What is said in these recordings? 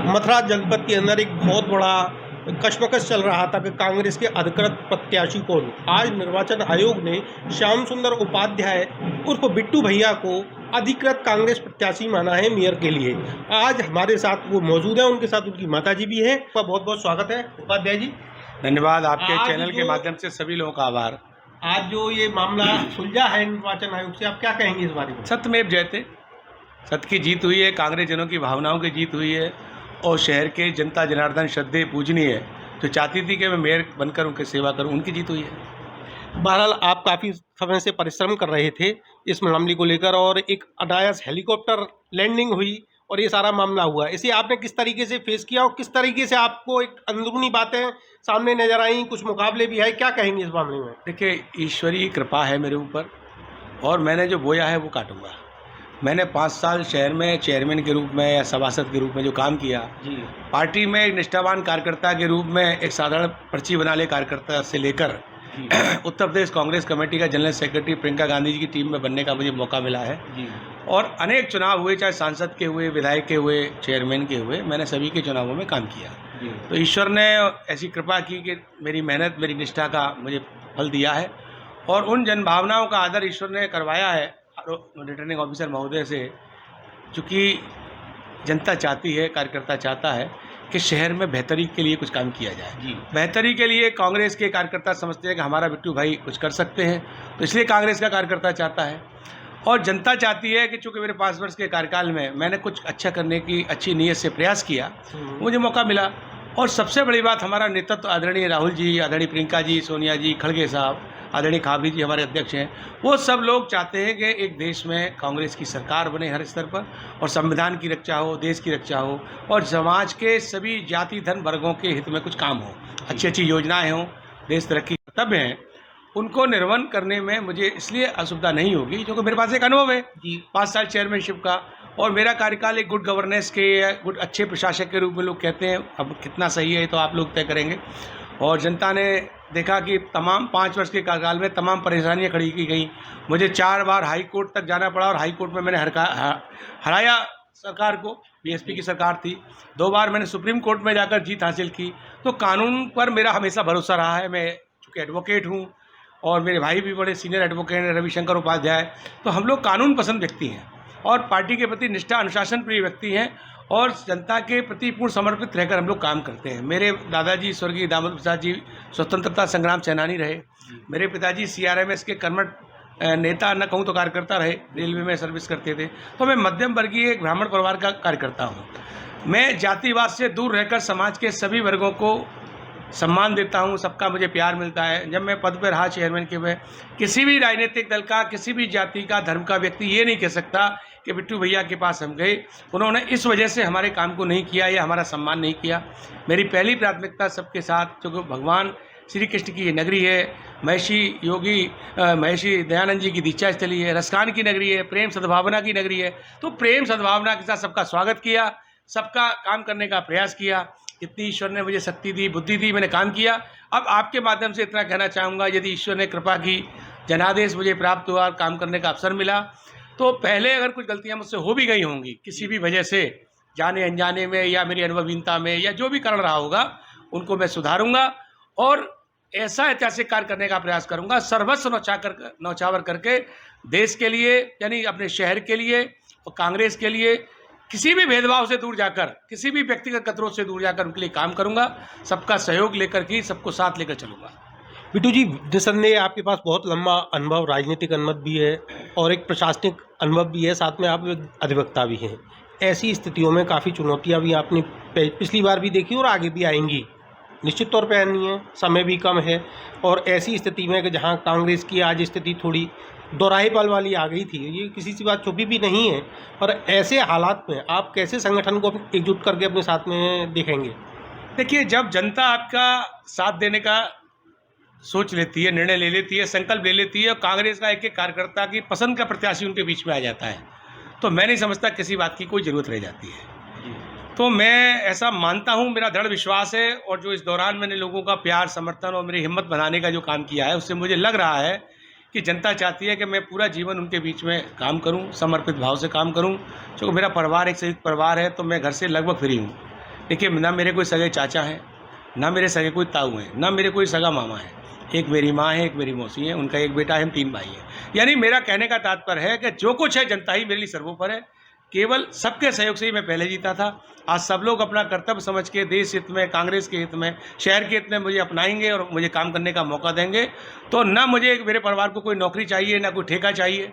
मथुरा जनपद के अंदर एक बहुत बड़ा कशमकश चल रहा था कि कांग्रेस के अधिकृत प्रत्याशी कौन। आज निर्वाचन आयोग ने श्याम सुंदर उपाध्याय उर्फ बिट्टू भैया को अधिकृत कांग्रेस प्रत्याशी माना है मेयर के लिए। आज हमारे साथ वो मौजूद है, उनके साथ उनकी माताजी भी है। आपका बहुत बहुत स्वागत है उपाध्याय जी। धन्यवाद। आपके चैनल के माध्यम से सभी लोगों का आभार। आज जो ये मामला सुलझा है निर्वाचन आयोग से, आप क्या कहेंगे इस बारे में? सत्यमेव जयते, सत्य की जीत हुई है, कांग्रेस जनों की भावनाओं की जीत हुई है और शहर के जनता जनार्दन श्रद्धेय पूजनीय जो चाहती थी कि मैं मेयर बनकर उनकी सेवा करूं, उनकी जीत हुई है। बहरहाल आप काफ़ी समय से परिश्रम कर रहे थे इस मामले को लेकर और एक अनायास हेलीकॉप्टर लैंडिंग हुई और ये सारा मामला हुआ। इसे आपने किस तरीके से फेस किया और किस तरीके से आपको एक अंदरूनी बातें सामने नजर आई, कुछ मुकाबले भी है, क्या कहेंगे इस मामले में? देखिए, ईश्वरीय कृपा है मेरे ऊपर और मैंने जो बोया है वो काटूंगा। मैंने 5 साल शहर में चेयरमैन के रूप में या सभासद के रूप में जो काम किया, पार्टी में एक निष्ठावान कार्यकर्ता के रूप में, एक साधारण पर्ची बना ले कार्यकर्ता से लेकर उत्तर प्रदेश कांग्रेस कमेटी का जनरल सेक्रेटरी प्रियंका गांधी जी की टीम में बनने का मुझे मौका मिला है। और अनेक चुनाव हुए, चाहे सांसद के हुए, विधायक के हुए, चेयरमैन के हुए, मैंने सभी के चुनावों में काम किया। तो ईश्वर ने ऐसी कृपा की कि मेरी मेहनत, मेरी निष्ठा का मुझे फल दिया है और उन जनभावनाओं का आदर ईश्वर ने करवाया है रिटर्निंग ऑफिसर महोदय से। चूँकि जनता चाहती है, कार्यकर्ता चाहता है कि शहर में बेहतरी के लिए कुछ काम किया जाए। बेहतरी के लिए कांग्रेस के कार्यकर्ता समझते हैं कि हमारा बिट्टू भाई कुछ कर सकते हैं, तो इसलिए कांग्रेस का कार्यकर्ता चाहता है और जनता चाहती है कि चूँकि मेरे 5 वर्ष के कार्यकाल में मैंने कुछ अच्छा करने की अच्छी नीयत से प्रयास किया, मुझे मौका मिला। और सबसे बड़ी बात, हमारा नेतृत्व आदरणीय राहुल जी, आदरणीय प्रियंका जी, सोनिया जी, खड़गे साहब, आदरणीय खाबरी जी हमारे अध्यक्ष हैं, वो सब लोग चाहते हैं कि एक देश में कांग्रेस की सरकार बने हर स्तर पर और संविधान की रक्षा हो, देश की रक्षा हो और समाज के सभी जाति धर्म वर्गों के हित में कुछ काम हो, अच्छी अच्छी योजनाएं हों, देश तरक्की कर्तव्य हैं, उनको निर्वहन करने में मुझे इसलिए असुविधा नहीं होगी क्योंकि मेरे पास एक अनुभव है 5 साल चेयरमैनशिप का और मेरा कार्यकाल एक गुड गवर्नेंस के, गुड अच्छे प्रशासक के रूप में लोग कहते हैं। अब कितना सही है तो आप लोग तय करेंगे। और जनता ने देखा कि तमाम 5 वर्ष के कार्यकाल में तमाम परेशानियां खड़ी की गई। मुझे 4 बार हाई कोर्ट तक जाना पड़ा और हाई कोर्ट में मैंने हराया सरकार को, बीएसपी की सरकार थी। 2 बार मैंने सुप्रीम कोर्ट में जाकर जीत हासिल की। तो कानून पर मेरा हमेशा भरोसा रहा है। मैं चूँकि एडवोकेट हूँ और मेरे भाई भी बड़े सीनियर एडवोकेट हैं, रविशंकर उपाध्याय, तो हम लोग कानून पसंद व्यक्ति हैं और पार्टी के प्रति निष्ठा अनुशासन प्रिय व्यक्ति हैं और जनता के प्रति पूर्ण समर्पित रहकर हम लोग काम करते हैं। मेरे दादाजी स्वर्गीय दामोदर प्रसाद जी स्वतंत्रता संग्राम सेनानी रहे। मेरे पिताजी CRMS के कर्मठ नेता, न कहूँ तो कार्यकर्ता रहे, रेलवे में सर्विस करते थे। तो मैं मध्यम वर्गीय एक ब्राह्मण परिवार का कार्यकर्ता हूँ। मैं जातिवाद से दूर रहकर समाज के सभी वर्गों को सम्मान देता हूँ, सबका मुझे प्यार मिलता है। जब मैं पद पर रहा चेयरमैन के में, किसी भी राजनीतिक दल का, किसी भी जाति का, धर्म का व्यक्ति ये नहीं कह सकता कि बिट्टू भैया के पास हम गए, उन्होंने इस वजह से हमारे काम को नहीं किया या हमारा सम्मान नहीं किया। मेरी पहली प्राथमिकता सबके साथ, जो भगवान श्री कृष्ण की ये नगरी है, महर्षि दयानंद जी की दीक्षा स्थली है, रसखान की नगरी है, प्रेम सद्भावना की नगरी है। तो प्रेम सद्भावना के साथ सबका स्वागत किया, सबका काम करने का प्रयास किया। इतनी ईश्वर ने मुझे शक्ति दी, बुद्धि दी, मैंने काम किया। अब आपके माध्यम से इतना कहना चाहूँगा, यदि ईश्वर ने कृपा की, जनादेश मुझे प्राप्त हुआ, काम करने का अवसर मिला, तो पहले अगर कुछ गलतियाँ मुझसे हो भी गई होंगी किसी भी वजह से, जाने अनजाने में या मेरी अनुभवहीनता में या जो भी कारण रहा होगा, उनको मैं सुधारूंगा और ऐसा ऐतिहासिक कार्य करने का प्रयास करूंगा, सर्वस्व न्यौछावर करके देश के लिए, यानी अपने शहर के लिए और कांग्रेस के लिए, किसी भी भेदभाव से दूर जाकर, किसी भी व्यक्तिगत कतरों से दूर जाकर उनके लिए काम करूंगा। सबका सहयोग लेकर के, सबको साथ लेकर चलूंगा। बिट्टू जी, निसंदेह आपके पास बहुत लंबा अनुभव, राजनीतिक अनुभव भी है और एक प्रशासनिक अनुभव भी है, साथ में आप एक अधिवक्ता भी हैं। ऐसी स्थितियों में काफ़ी चुनौतियां भी आपने पिछली बार भी देखी और आगे भी आएंगी, निश्चित तौर पे आनी है, समय भी कम है। और ऐसी स्थिति में कि जहां कांग्रेस की आज स्थिति थोड़ी दोराहे पाल वाली आ गई थी, ये किसी सी बात छुपी भी नहीं है, और ऐसे हालात में आप कैसे संगठन को एकजुट करके अपने साथ में देखेंगे? देखिए, जब जनता आपका साथ देने का सोच लेती है, निर्णय ले लेती है, संकल्प ले लेती है और कांग्रेस का एक एक कार्यकर्ता की पसंद का प्रत्याशी उनके बीच में आ जाता है, तो मैं नहीं समझता किसी बात की कोई ज़रूरत रह जाती है। तो मैं ऐसा मानता हूँ, मेरा दृढ़ विश्वास है और जो इस दौरान मैंने लोगों का प्यार, समर्थन और मेरी हिम्मत बनाने का जो काम किया है, उससे मुझे लग रहा है कि जनता चाहती है कि मैं पूरा जीवन उनके बीच में काम करूं, समर्पित भाव से काम करूं। क्योंकि मेरा परिवार एक संयुक्त परिवार है, तो मैं घर से लगभग फ्री हूं। देखिए, ना मेरे कोई सगे चाचा हैं, ना मेरे सगे कोई ताऊ हैं, ना मेरे कोई सगा मामा है। एक मेरी माँ है, एक मेरी मौसी है, उनका एक बेटा है, हम 3 भाई हैं। यानी मेरा कहने का तात्पर्य है कि जो कुछ है जनता ही मेरे लिए सर्वोपरि है। केवल सबके सहयोग से ही मैं पहले जीता था। आज सब लोग अपना कर्तव्य समझ के देश हित में, कांग्रेस के हित में, शहर के हित में मुझे अपनाएंगे और मुझे काम करने का मौका देंगे। तो ना मुझे मेरे परिवार को कोई नौकरी चाहिए, ना कोई ठेका चाहिए।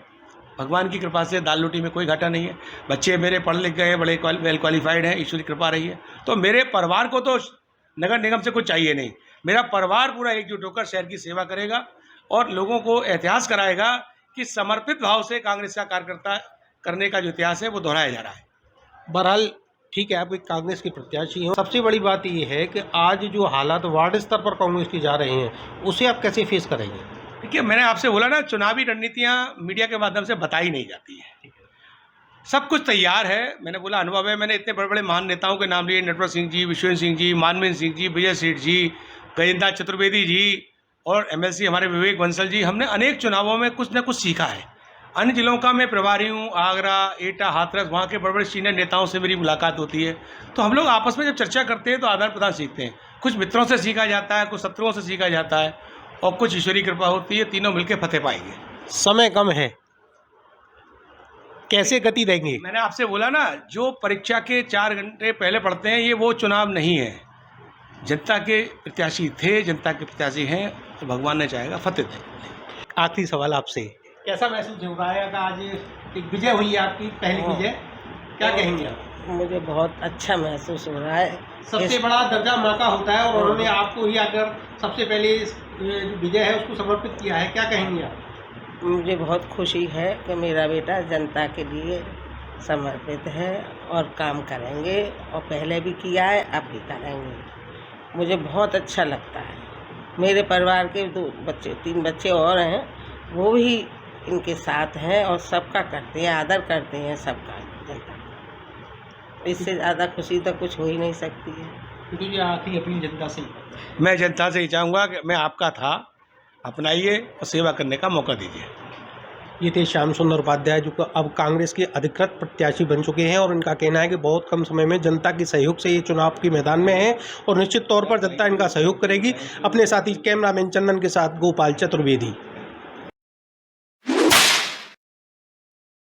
भगवान की कृपा से दाल रोटी में कोई घाटा नहीं है। बच्चे मेरे पढ़ लिख गए हैं, बड़े वेल क्वालिफाइड हैं, ईश्वर की कृपा रही है। तो मेरे परिवार को तो नगर निगम से कुछ चाहिए नहीं। मेरा परिवार पूरा एकजुट होकर शहर की सेवा करेगा और लोगों को इतिहास कराएगा कि समर्पित भाव से कांग्रेस का कार्यकर्ता करने का जो इतिहास है वो दोहराया जा रहा है। बहरहाल ठीक है, आप एक कांग्रेस की प्रत्याशी हो। सबसे बड़ी बात ये है कि आज जो हालात वार्ड स्तर पर कांग्रेस की जा रहे हैं, उसे आप कैसे फेस करेंगे? देखिए, मैंने आपसे बोला ना, चुनावी रणनीतियाँ मीडिया के माध्यम से बताई नहीं जाती है। सब कुछ तैयार है। मैंने बोला अनुभव है। मैंने इतने बड़े बड़े महान नेताओं के नाम लिए, नटवर सिंह जी, विश्वेंद्र सिंह जी, मानवेंद्र सिंह जी, विजय सेठ जी, गजेंद्र चतुर्वेदी जी और MLC हमारे विवेक बंसल जी। हमने अनेक चुनावों में कुछ न कुछ सीखा है। अन्य जिलों का मैं प्रभारी हूँ, आगरा, एटा, हाथरस, वहाँ के बड़े बड़े सीनियर नेताओं से मेरी मुलाकात होती है। तो हम लोग आपस में जब चर्चा करते हैं तो आदान प्रदान सीखते हैं। कुछ मित्रों से सीखा जाता है, कुछ शत्रुओं से सीखा जाता है और कुछ ईश्वरीय कृपा होती है। तीनों मिलकर फतेह पाएंगे। समय कम है, कैसे गति देंगे? मैंने आपसे बोला ना, जो परीक्षा के 4 घंटे पहले पढ़ते हैं, ये वो चुनाव नहीं है। जनता के प्रत्याशी थे, जनता के प्रत्याशी हैं, तो भगवान ने चाहेगा फतेह दें। आखिरी सवाल आपसे, कैसा महसूस हो रहा है कि आज एक विजय हुई है आपकी, पहली विजय, क्या कहेंगे आप? मुझे बहुत अच्छा महसूस हो रहा है। सबसे बड़ा दर्जा मौका होता है और उन्होंने आपको ही आकर सबसे पहले इस जो विजय है उसको समर्पित किया है, क्या कहेंगे आप? मुझे बहुत खुशी है कि मेरा बेटा जनता के लिए समर्पित है और काम करेंगे और पहले भी किया है, अब भी करेंगे। मुझे बहुत अच्छा लगता है। मेरे परिवार के 2 बच्चे, 3 बच्चे और हैं, वो भी इनके साथ हैं और सबका करते हैं, आदर करते हैं सबका, जनता का। इससे ज़्यादा खुशी तो कुछ हो ही नहीं सकती है। क्योंकि ये आखिरी अपील जनता से, मैं जनता से ही चाहूँगा कि मैं आपका था, अपनाइए और सेवा करने का मौका दीजिए। ये थे श्याम सुंदर उपाध्याय, जो अब कांग्रेस के अधिकृत प्रत्याशी बन चुके हैं और इनका कहना है कि बहुत कम समय में जनता के सहयोग से ये चुनाव के मैदान में है और निश्चित तौर पर जनता इनका सहयोग करेगी। अपने साथी कैमरामैन चंदन के साथ गोपाल चतुर्वेदी।